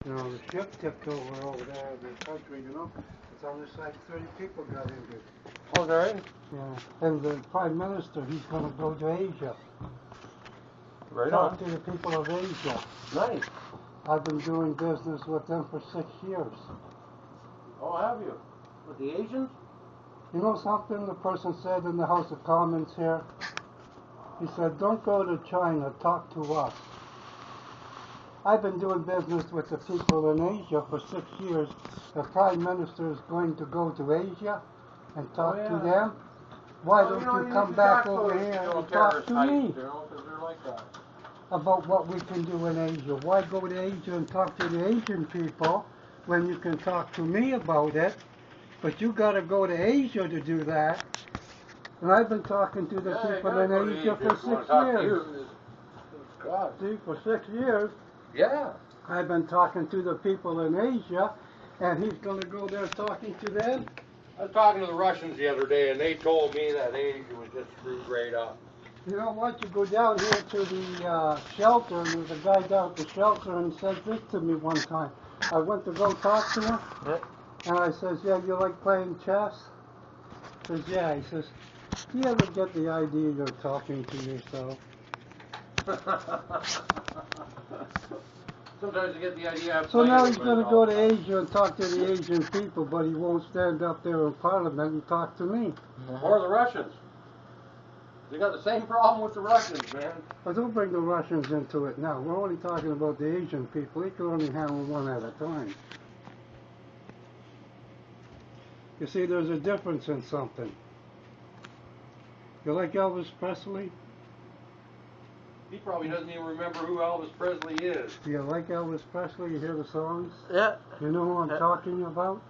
You know, the ship tipped over there in the country, you know. It's on this side, 30 people got injured. Oh, there? Yeah. And the Prime Minister, he's going to go to Asia. Right Talk on. to the people of Asia. Nice. I've been doing business with them for 6 years. Oh, have you? With the Asians? You know something the person said in the House of Commons here? He said, don't go to China, talk to us. I've been doing business with the people in Asia for 6 years. The Prime Minister is going to go to Asia and talk to them. Why don't you come back over here and talk to me about what we can do in Asia? Why go to Asia and talk to the Asian people when you can talk to me about it? But you got to go to Asia to do that. And I've been talking to the people in Asia for 6 years. See, for 6 years. Yeah. I've been talking to the people in Asia, and he's going to go there talking to them. I was talking to the Russians the other day, and they told me that Asia was just screwed right up. You know what? You go down here to the shelter, and there's a guy down at the shelter, and he said this to me one time. I went to go talk to him, and I says, yeah, you like playing chess? He says, yeah. He says, do you ever get the idea you're talking to yourself? Sometimes you get the idea. So now he's going to go to Asia and talk to the Asian people, but he won't stand up there in Parliament and talk to me. Or the Russians. They got the same problem with the Russians, man. But don't bring the Russians into it now. We're only talking about the Asian people. They can only handle one at a time. You see, there's a difference in something. You like Elvis Presley? He probably doesn't even remember who Elvis Presley is. Do you like Elvis Presley? You hear the songs? Yeah. You know who I'm talking about?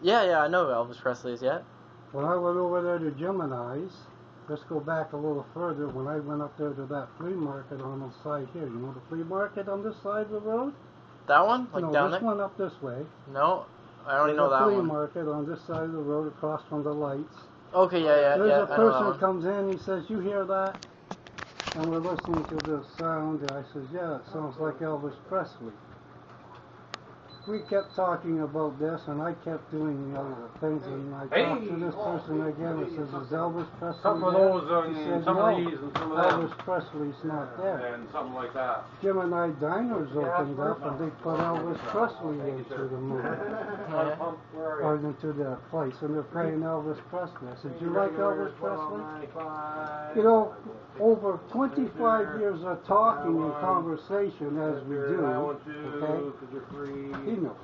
Yeah, I know who Elvis Presley is, yeah. When I went over there to Gemini's, let's go back a little further. When I went up there to that flea market on the side here, you know the flea market on this side of the road? That one? Like no, down this there? one up this way. No, I only know There's that a flea one. market on this side of the road across from the lights. Okay, yeah, There's a I know that person one. comes in, he says, you hear that? And we're listening to the sound, and I says, yeah, it sounds like Elvis Presley. We kept talking about this, and I kept doing the other things, and I talked to this person again, and says, is Elvis Presley Some of there? those He said, some no, of these and some of them. Elvis Presley's not there. And something like that. Gemini Diners opened up, and they put Elvis Presley into the movie, or into the place, and they're playing Elvis Presley. I said, do you like Elvis Presley? You know, over 25 years of talking and conversation as we do, okay, he knows.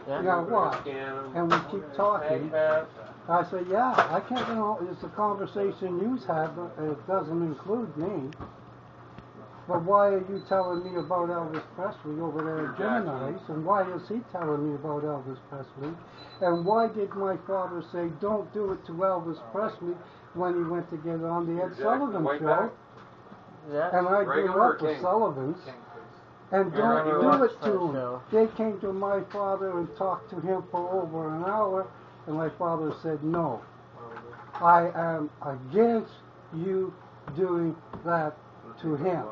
Now what? And we keep talking. I said, yeah, I can't, you know, it's a conversation you have, but it doesn't include me. But why are you telling me about Elvis Presley over there at Gemini's? And why is he telling me about Elvis Presley? And why did my father say, don't do it to Elvis Presley when he went to get on the Ed Sullivan show? Yeah. And I grew up with Sullivans. And don't do it to him. They came to my father and talked to him for over an hour, and my father said, no, I am against you doing that to him.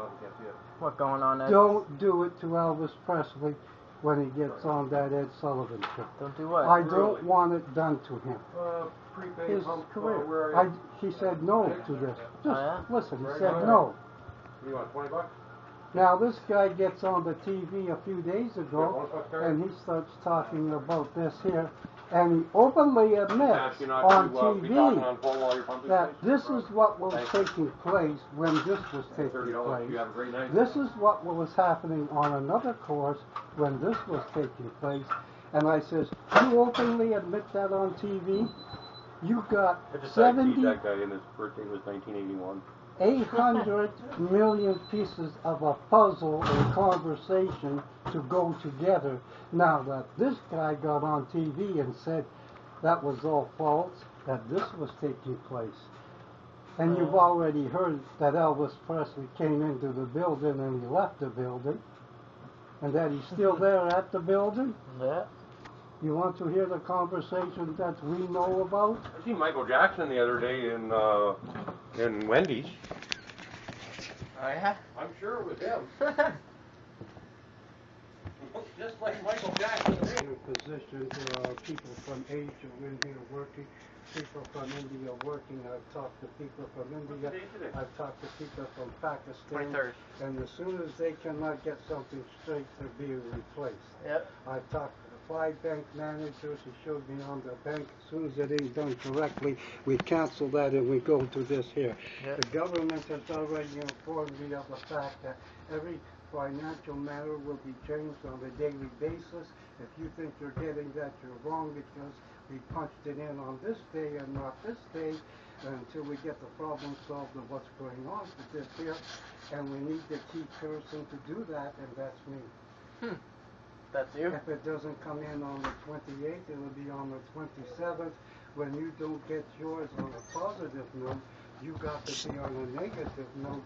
What going on, Ed? Don't do it to Elvis Presley when he gets on that Ed Sullivan show. Don't do what? I don't want it done to him. His career. He said no to this. Just listen, he said no. You want $20? Now this guy gets on the TV a few days ago, and he starts talking about this here, and he openly admits on TV that this is what was taking place when this was taking place. This is what was happening on another course when this was taking place. And I says, you openly admit that on TV? You got 70... That guy in his birthday was 1981. 800 million pieces of a puzzle and conversation to go together. Now that this guy got on TV and said that was all false, that this was taking place. And you've already heard that Elvis Presley came into the building and he left the building, and that he's still there at the building. Yeah. You want to hear the conversation that we know about? I seen Michael Jackson the other day in Wendy's. Oh yeah? I'm sure it was him. Looks just like Michael positions. There are people from Asia in here working, people from India working. I've talked to people from India. I've talked to people from Pakistan. 23rd. And as soon as they cannot get something straight, they're being replaced. Yep. I've talked to the 5 bank managers. He showed me on the bank. As soon as it ain't done correctly, we cancel that and we go to this here. Yep. The government has already informed me of the fact that every financial matter will be changed on a daily basis. If you think you're getting that, you're wrong, because we punched it in on this day and not this day until we get the problem solved of what's going on with this here. And we need the key person to do that, and that's me. That's you? If it doesn't come in on the 28th, it will be on the 27th. When you don't get yours on a positive note, you got to be on a negative note,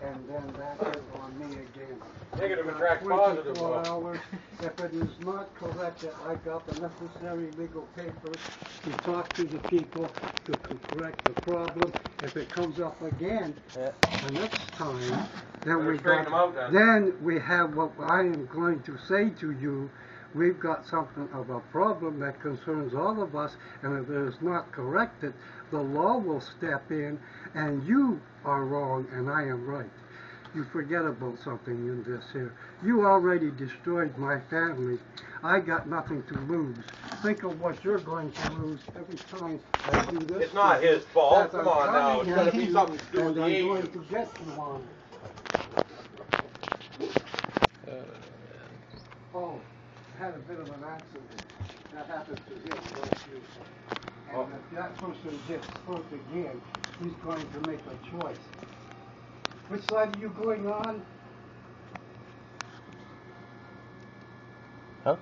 and then that is on me again. Negative attracts positive. 24 hours. If it is not corrected, I got the necessary legal papers to talk to the people to correct the problem. If it comes up again the next time, then we have what I am going to say to you. We've got something of a problem that concerns all of us, and if it is not corrected, the law will step in, and you are wrong and I am right. You forget about something in this here. You already destroyed my family. I got nothing to lose. Think of what you're going to lose every time I do this. It's not his fault. Come on now. It's got to be something to do with the I'm agent. going to get you on it. Oh, I had a bit of an accident. That happened to him last year. And if that person gets hurt again, he's going to make a choice. Which side are you going on? Huh?